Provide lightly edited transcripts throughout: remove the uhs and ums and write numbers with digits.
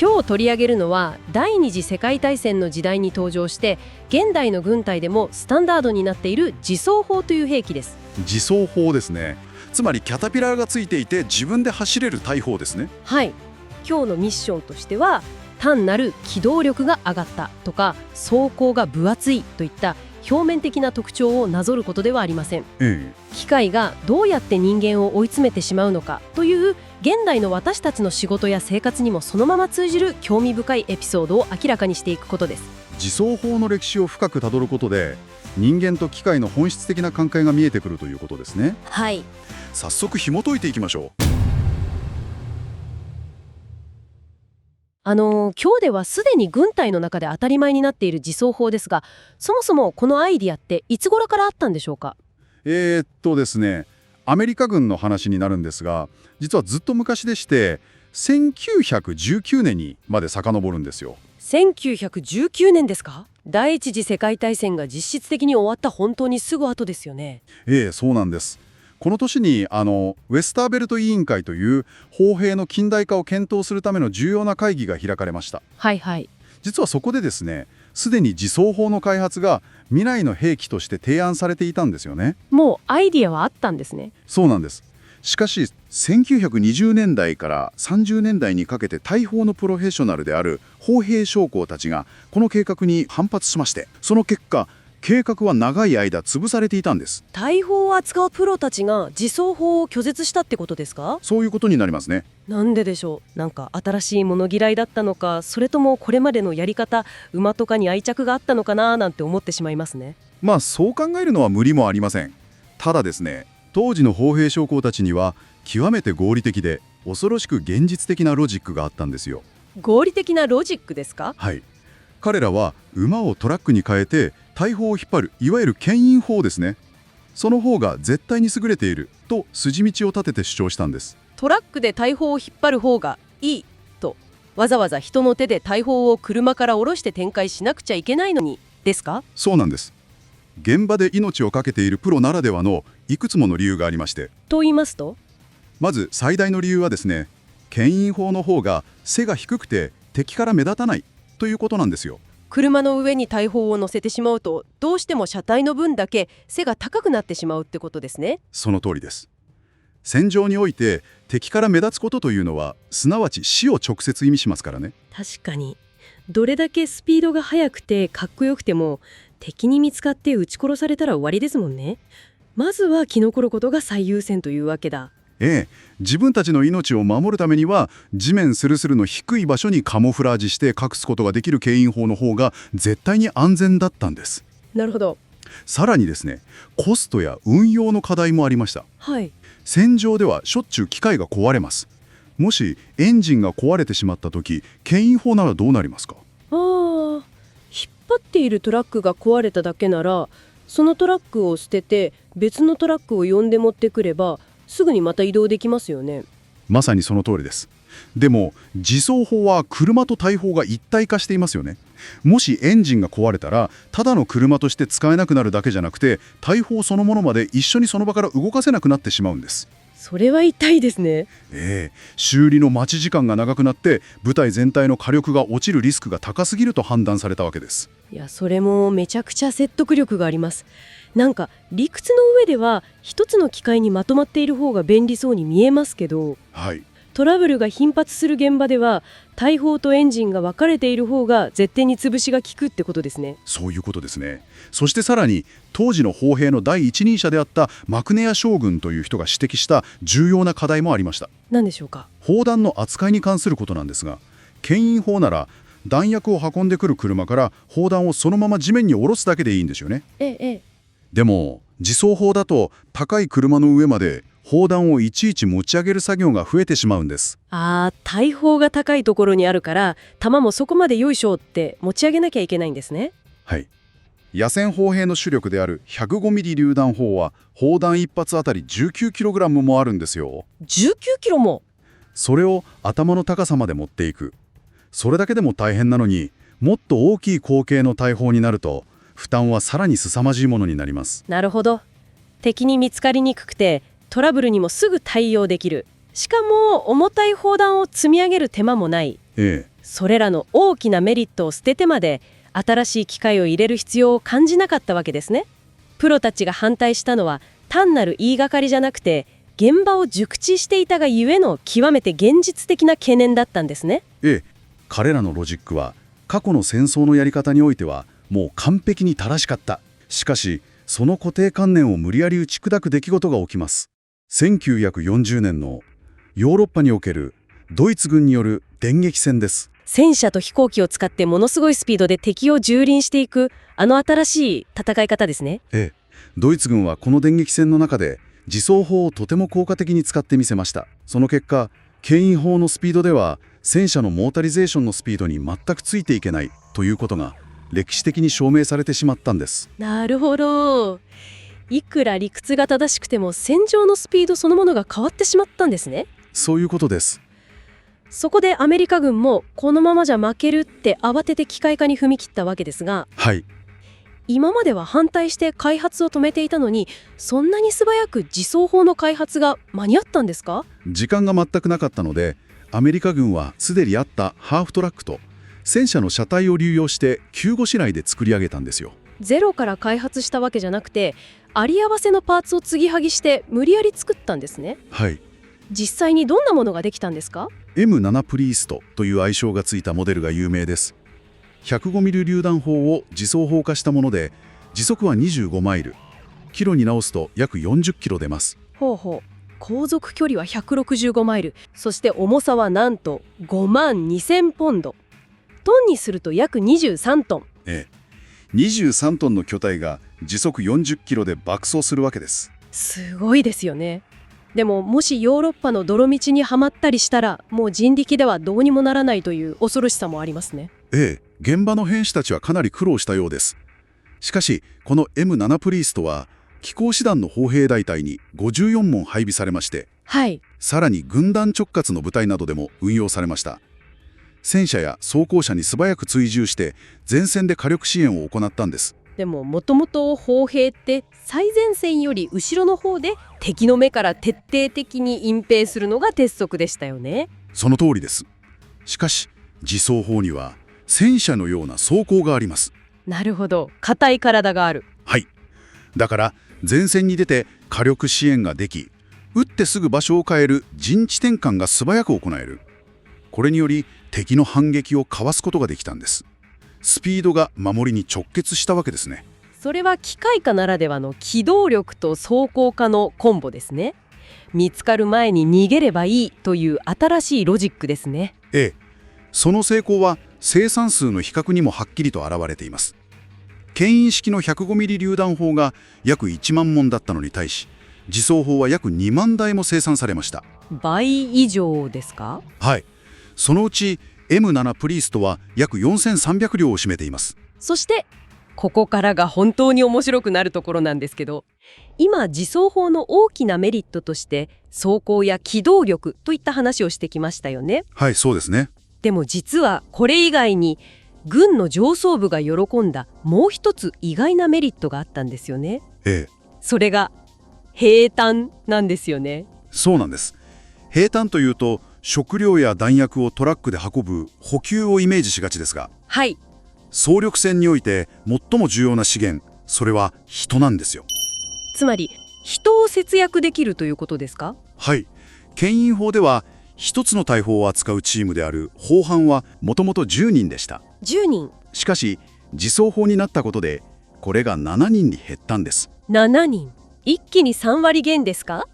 今日取り上げるのは第二次世界大戦の時代に登場して現代の軍隊でもスタンダードになっている自走砲という兵器です。自走砲ですね。つまりキャタピラーがついていて自分で走れる大砲ですね。はい。今日のミッションとしては単なる機動力が上がったとか装甲が分厚いといった表面的な特徴をなぞることではありません。機械がどうやって人間を追い詰めてしまうのかという現代の私たちの仕事や生活にもそのまま通じる興味深いエピソードを明らかにしていくことです。自走砲の歴史を深くたどることで人間と機械の本質的な関係が見えてくるということですね。はい。早速紐解いていきましょう。今日ではすでに軍隊の中で当たり前になっている自走砲ですが、そもそもこのアイディアっていつ頃からあったんでしょうか？ですね、アメリカ軍の話になるんですが、実はずっと昔でして1919年にまで遡るんですよ。1919年ですか？第一次世界大戦が実質的に終わった本当にすぐ後ですよね。そうなんです。この年にウェスターベルト委員会という砲兵の近代化を検討するための重要な会議が開かれました。はいはい。実はそこでですね、すでに自走砲の開発が未来の兵器として提案されていたんですよね。もうアイディアはあったんですね。そうなんです。しかし1920年代から30年代にかけて大砲のプロフェッショナルである砲兵将校たちがこの計画に反発しまして、その結果計画は長い間潰されていたんです。大砲を扱うプロたちが自走砲を拒絶したってことですか？そういうことになりますね。なんででしょう。なんか新しい物嫌いだったのか、それともこれまでのやり方、馬とかに愛着があったのかななんて思ってしまいますね。そう考えるのは無理もありません。ただですね、当時の砲兵将校たちには極めて合理的で恐ろしく現実的なロジックがあったんですよ。合理的なロジックですか？はい。彼らは馬をトラックに変えて大砲を引っ張る、いわゆる牽引砲ですね。その方が絶対に優れていると筋道を立てて主張したんです。トラックで大砲を引っ張る方がいいと、わざわざ人の手で大砲を車から下ろして展開しなくちゃいけないのにですか？そうなんです。現場で命を懸けているプロならではのいくつもの理由がありまして。と言いますと？まず最大の理由はですね、牽引砲の方が背が低くて敵から目立たないということなんですよ。車の上に大砲を乗せてしまうとどうしても車体の分だけ背が高くなってしまうってことですね。その通りです。戦場において敵から目立つことというのはすなわち死を直接意味しますからね。確かに。どれだけスピードが速くてかっこよくても敵に見つかって撃ち殺されたら終わりですもんね。まずは生き残ることが最優先というわけだ。自分たちの命を守るためには地面スルスルの低い場所にカモフラージュして隠すことができる牽引砲の方が絶対に安全だったんです。なるほど。さらにですね、コストや運用の課題もありました。はい。戦場ではしょっちゅう機械が壊れます。もしエンジンが壊れてしまった時、牽引砲ならどうなりますか？引っ張っているトラックが壊れただけなら、そのトラックを捨てて別のトラックを呼んで持ってくればすぐにまた移動できますよね。まさにその通りです。でも自走砲は車と大砲が一体化していますよね。もしエンジンが壊れたらただの車として使えなくなるだけじゃなくて、大砲そのものまで一緒にその場から動かせなくなってしまうんです。それは痛いですね。修理の待ち時間が長くなって部隊全体の火力が落ちるリスクが高すぎると判断されたわけです。いや、それもめちゃくちゃ説得力があります。なんか理屈の上では一つの機械にまとまっている方が便利そうに見えますけど、はい。トラブルが頻発する現場では大砲とエンジンが分かれている方が絶対に潰しが効くってことですね。そういうことですね。そしてさらに当時の砲兵の第一人者であったマクネア将軍という人が指摘した重要な課題もありました。何でしょうか？砲弾の扱いに関することなんですが、牽引砲なら弾薬を運んでくる車から砲弾をそのまま地面に下ろすだけでいいんですよね。でも自走砲だと高い車の上まで砲弾をいちいち持ち上げる作業が増えてしまうんです。大砲が高いところにあるから弾もそこまでよいしょって持ち上げなきゃいけないんですね。はい。野戦砲兵の主力である105ミリ榴弾砲は砲弾1発あたり 19kg もあるんですよ。19キロも。それを頭の高さまで持っていく。それだけでも大変なのに、もっと大きい口径の大砲になると負担はさらに凄まじいものになります。なるほど。敵に見つかりにくくてトラブルにもすぐ対応できる。しかも重たい砲弾を積み上げる手間もない。それらの大きなメリットを捨ててまで新しい機械を入れる必要を感じなかったわけですね。プロたちが反対したのは単なる言いがかりじゃなくて、現場を熟知していたがゆえの極めて現実的な懸念だったんですね。彼らのロジックは過去の戦争のやり方においてはもう完璧に正しかった。しかしその固定観念を無理やり打ち砕く出来事が起きます。1940年のヨーロッパにおけるドイツ軍による電撃戦です。戦車と飛行機を使ってものすごいスピードで敵を蹂躙していく、新しい戦い方ですね。ドイツ軍はこの電撃戦の中で自走砲をとても効果的に使ってみせました。その結果、牽引砲のスピードでは戦車のモータリゼーションのスピードに全くついていけないということが歴史的に証明されてしまったんです。なるほど。いくら理屈が正しくても戦場のスピードそのものが変わってしまったんですね。そういうことです。そこでアメリカ軍もこのままじゃ負けるって慌てて機械化に踏み切ったわけですが、今までは反対して開発を止めていたのに、そんなに素早く自走砲の開発が間に合ったんですか？時間が全くなかったので、アメリカ軍はすでにあったハーフトラックと戦車の車体を流用して救護市内で作り上げたんですよ。ゼロから開発したわけじゃなくて、あり合わせのパーツを継ぎはぎして無理やり作ったんですね。実際にどんなものができたんですか？ M7 プリーストという愛称がついたモデルが有名です。105ミリ榴弾砲を自走砲化したもので、時速は25マイル、キロに直すと約40キロ出ます。航続距離は165マイル、そして重さはなんと5万2000ポンド。トンにすると約23トン。23トンの巨体が時速40キロで爆走するわけです。すごいですよね。でももしヨーロッパの泥道にはまったりしたら、もう人力ではどうにもならないという恐ろしさもありますね。現場の兵士たちはかなり苦労したようです。しかしこの M7 プリーストは機甲師団の砲兵大隊に54門配備されまして、さらに軍団直轄の部隊などでも運用されました。戦車や装甲車に素早く追従して前線で火力支援を行ったんです。でももともと砲兵って最前線より後ろの方で敵の目から徹底的に隠蔽するのが鉄則でしたよね。その通りです。しかし自走砲には戦車のような装甲があります。なるほど、硬い体がある。だから前線に出て火力支援ができ、撃ってすぐ場所を変える陣地転換が素早く行える。これにより敵の反撃をかわすことができたんです。スピードが守りに直結したわけですね。それは機械化ならではの機動力と装甲化のコンボですね。見つかる前に逃げればいいという新しいロジックですね。その成功は生産数の比較にもはっきりと表れています。牽引式の105ミリ榴弾砲が約1万門だったのに対し、自走砲は約2万台も生産されました。倍以上ですか？そのうち M7 プリーストは約4300両を占めています。そしてここからが本当に面白くなるところなんですけど、今自走砲の大きなメリットとして装甲や機動力といった話をしてきましたよね。そうですね。でも実はこれ以外に軍の上層部が喜んだもう一つ意外なメリットがあったんですよね。それが兵站なんですよね。そうなんです。兵站というと食料や弾薬をトラックで運ぶ補給をイメージしがちですが、総力戦において最も重要な資源、それは人なんですよ。つまり人を節約できるということですか？牽引砲では一つの大砲を扱うチームである砲班はもともと10人でした。10人。しかし自走砲になったことでこれが7人に減ったんです。7人、一気に3割減ですか？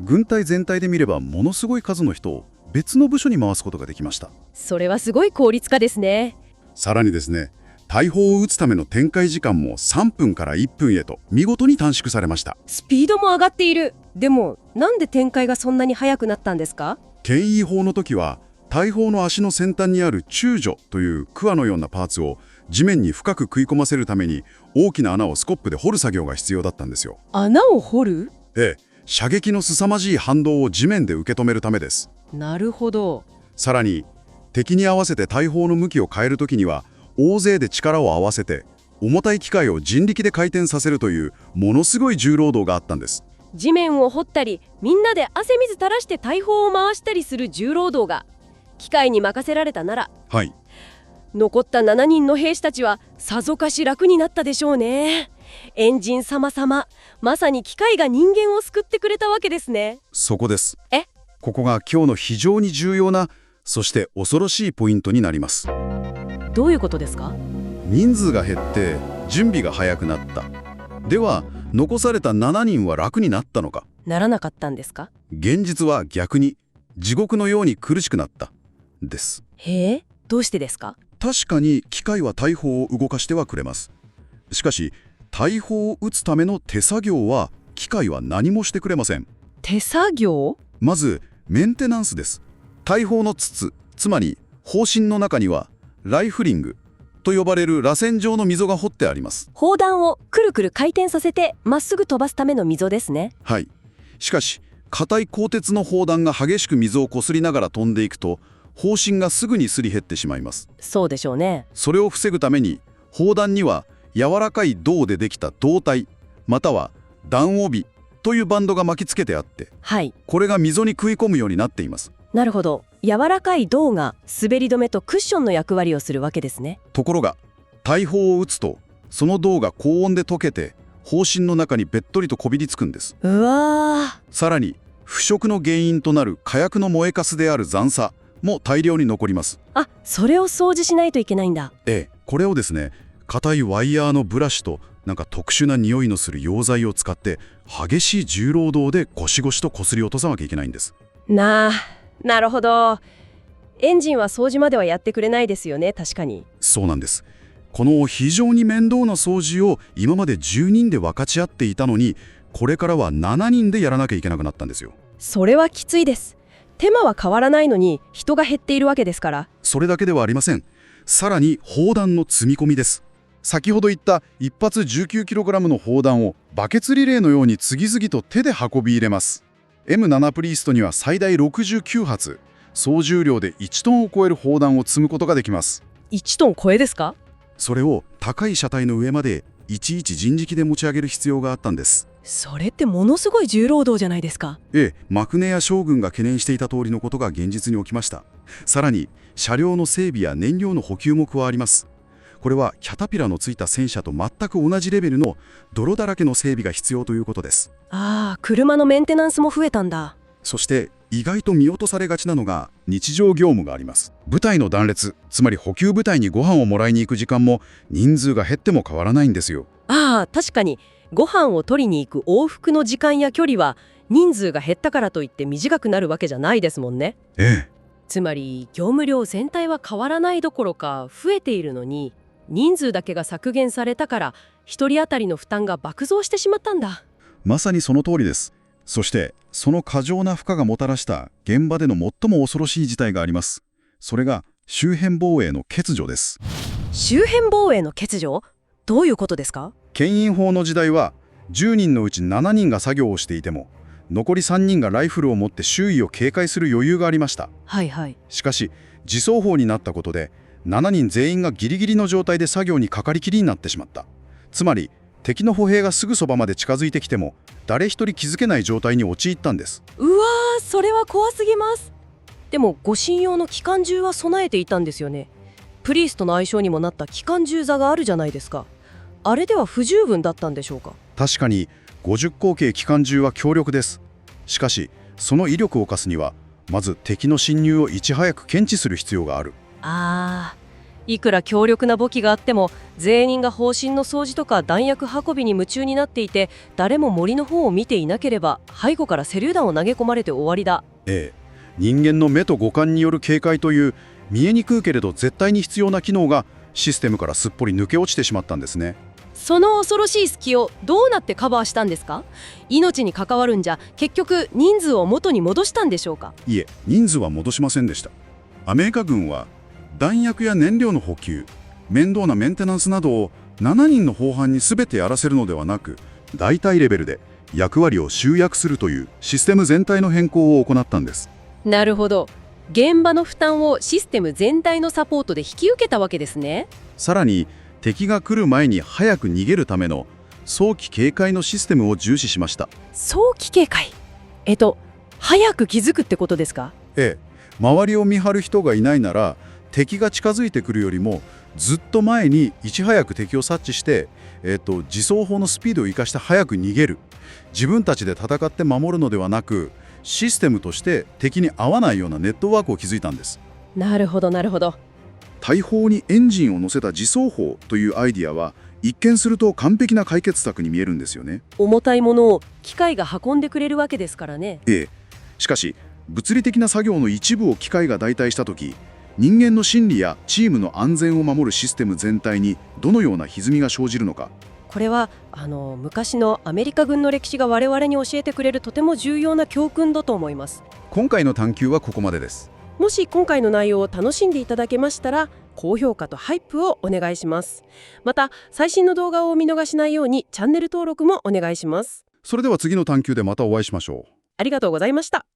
軍隊全体で見ればものすごい数の人を別の部署に回すことができました。それはすごい効率化ですね。さらにですね、大砲を撃つための展開時間も3分から1分へと見事に短縮されました。スピードも上がっている。でもなんで展開がそんなに速くなったんですか？牽引砲の時は大砲の足の先端にある中序というクワのようなパーツを地面に深く食い込ませるために大きな穴をスコップで掘る作業が必要だったんですよ。穴を掘る？射撃の凄まじい反動を地面で受け止めるためです。なるほど。さらに敵に合わせて大砲の向きを変えるときには大勢で力を合わせて重たい機械を人力で回転させるというものすごい重労働があったんです。地面を掘ったりみんなで汗水垂らして大砲を回したりする重労働が機械に任せられたなら、はい。残った7人の兵士たちはさぞかし楽になったでしょうね。エンジン様様、まさに機械が人間を救ってくれたわけですね。そこです。え？ここが今日の非常に重要な、そして恐ろしいポイントになります。どういうことですか？人数が減って準備が早くなった。では、残された7人は楽になったのか？ならなかったんですか？現実は逆に地獄のように苦しくなったです。へえ、どうしてですか？確かに機械は大砲を動かしてはくれます。しかし大砲を撃つための手作業は機械は何もしてくれません。手作業？まずメンテナンスです。大砲の筒、つまり砲身の中にはライフリングと呼ばれる螺旋状の溝が掘ってあります。砲弾をくるくる回転させてまっすぐ飛ばすための溝ですね。はい。しかし硬い鋼鉄の砲弾が激しく溝をこすりながら飛んでいくと、砲身がすぐにすり減ってしまいます。そうでしょうね。それを防ぐために砲弾には柔らかい銅でできた銅体、または弾帯というバンドが巻きつけてあって、はい。これが溝に食い込むようになっています。なるほど。柔らかい銅が滑り止めとクッションの役割をするわけですね。ところが大砲を撃つとその銅が高温で溶けて砲身の中にべっとりとこびりつくんです。うわー。さらに腐食の原因となる火薬の燃えかすである残渣も大量に残ります。あ、それを掃除しないといけないんだ。これをですね、硬いワイヤーのブラシとなんか特殊な匂いのする溶剤を使って激しい重労働でゴシゴシとこすり落とさなきゃいけないんです。なるほど。エンジンは掃除まではやってくれないですよね。確かに。そうなんです。この非常に面倒な掃除を今まで10人で分かち合っていたのに、これからは7人でやらなきゃいけなくなったんですよ。それはきついです。手間は変わらないのに人が減っているわけですから。それだけではありません。さらに砲弾の積み込みです。先ほど言った一発 19kg の砲弾をバケツリレーのように次々と手で運び入れます。M7 プリーストには最大69発、総重量で1トンを超える砲弾を積むことができます。1トン超えですか？それを高い車体の上までいちいち人力で持ち上げる必要があったんです。それってものすごい重労働じゃないですか。マクネや将軍が懸念していた通りのことが現実に起きました。さらに車両の整備や燃料の補給も加わります。これはキャタピラのついた戦車と全く同じレベルの泥だらけの整備が必要ということです。ああ、車のメンテナンスも増えたんだ。そして意外と見落とされがちなのが日常業務があります。部隊の団列、つまり補給部隊にご飯をもらいに行く時間も人数が減っても変わらないんですよ。ああ、確かにご飯を取りに行く往復の時間や距離は人数が減ったからといって短くなるわけじゃないですもんね。つまり業務量全体は変わらないどころか増えているのに、人数だけが削減されたから1人当たりの負担が爆増してしまったんだ。まさにその通りです。そしてその過剰な負荷がもたらした現場での最も恐ろしい事態があります。それが周辺防衛の欠如です。周辺防衛の欠如？どういうことですか？牽引砲の時代は10人のうち7人が作業をしていても、残り3人がライフルを持って周囲を警戒する余裕がありました。はいはい。しかし自走砲になったことで7人全員がギリギリの状態で作業にかかりきりになってしまった。つまり敵の歩兵がすぐそばまで近づいてきても誰一人気づけない状態に陥ったんです。うわー、それは怖すぎます。でも護身用の機関銃は備えていたんですよね。プリーストの愛称にもなった機関銃座があるじゃないですか。あれでは不十分だったんでしょうか？確かに50口径機関銃は強力です。しかしその威力を課すにはまず敵の侵入をいち早く検知する必要がある。いくら強力な武器があっても全員が砲身の掃除とか弾薬運びに夢中になっていて、誰も森の方を見ていなければ背後から手榴弾を投げ込まれて終わりだ。人間の目と五感による警戒という見えにくいけれど絶対に必要な機能がシステムからすっぽり抜け落ちてしまったんですね。その恐ろしい隙をどうなってカバーしたんですか？命に関わるんじゃ結局人数を元に戻したんでしょうか？いえ、人数は戻しませんでした。アメリカ軍は弾薬や燃料の補給、面倒なメンテナンスなどを7人の砲班に全てやらせるのではなく、大隊レベルで役割を集約するというシステム全体の変更を行ったんです。なるほど。現場の負担をシステム全体のサポートで引き受けたわけですね。さらに敵が来る前に早く逃げるための早期警戒のシステムを重視しました。早期警戒？早く気づくってことですか？周りを見張る人がいないなら敵が近づいてくるよりもずっと前にいち早く敵を察知して、自走砲のスピードを生かして早く逃げる。自分たちで戦って守るのではなく、システムとして敵に合わないようなネットワークを築いたんです。なるほどなるほど。大砲にエンジンを乗せた自走砲というアイディアは一見すると完璧な解決策に見えるんですよね。重たいものを機械が運んでくれるわけですからね。しかし物理的な作業の一部を機械が代替した時、人間の心理やチームの安全を守るシステム全体にどのような歪みが生じるのか。これは昔のアメリカ軍の歴史が我々に教えてくれるとても重要な教訓だと思います。今回の探求はここまでです。もし今回の内容を楽しんでいただけましたら、高評価とハイプをお願いします。また最新の動画を見逃しないようにチャンネル登録もお願いします。それでは次の探求でまたお会いしましょう。ありがとうございました。